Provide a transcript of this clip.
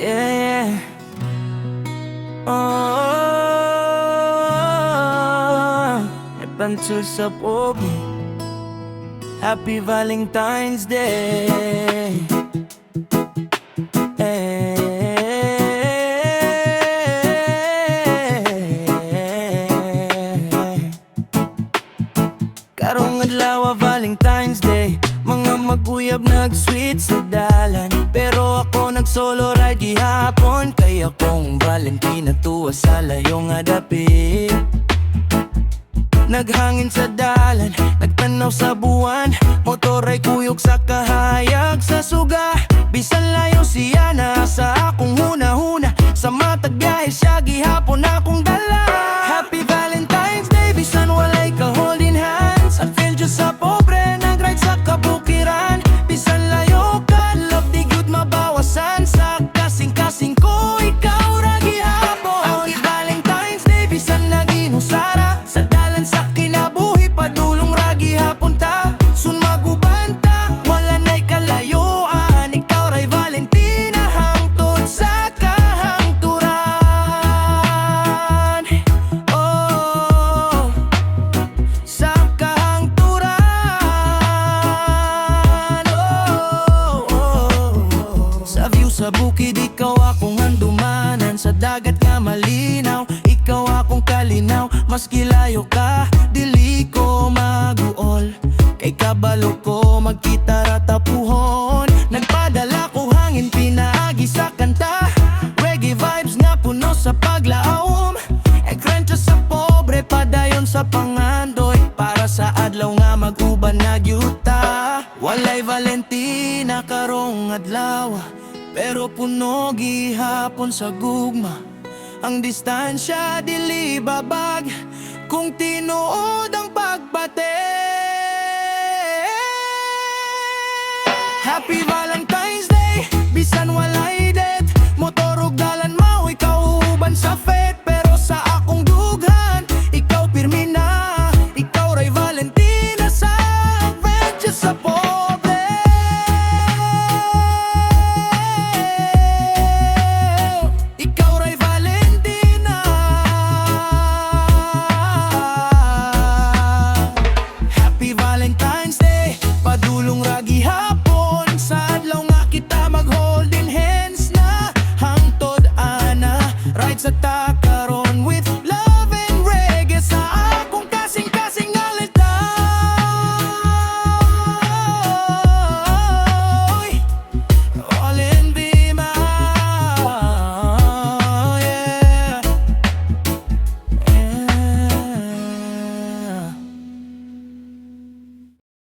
Yeah, yeah. Oh, Epansul sa pogi. Happy Valentine's Day. Karong adlaw Valentine's Day, mga maguyab nag-sweet sa dalan. Pero ako nag-solo ride gihapon, kaya akong Valentina tuwa sa layong adapit. Naghangin sa dalan, nagtanaw sa buwan, motor ay kuyog sa kahayag sa suga. Bisan layo siya na sa akong huna-huna, sa matag biyahe siya gihapon akong dala. Happy Valentine's Day, bisan walay ka holding hands. I feel just sa pobre, nag-ride sa kabukiran. Bisan layo ka, love di good mabawasan. Sa kasing-kasing ko, ikaw ra gihapon. Happy Valentine's Day, bisan naginusara. Sa dalan sa kinabuhi, padulong ra gihapon ta. Sun magubanta, wala na'y kalayuan. Ikaw ra'y Valentina, hangtod sa kahangturan. Oh, sa kahangturan. Sa view sa bukid, ikaw akong handumanan. Sa dagat nga malinaw, ikaw akong kalinaw. Maski layo ka, dili ko maguol. Kay kabalo ko, magkita ratapuhon. Nagpadala ko hangin, pinaagi sa kanta. Reggae vibes nga puno sa paglaom. Ekrensya sa pobre, padayon sa pangandoy. Para sa adlaw nga mag-uban na gyuta. Walay Valentina karong adlaw, pero puno gihapon sa gugma. Ang distansya dili babag, kung tinuod ang pagbate. Happy Valentine's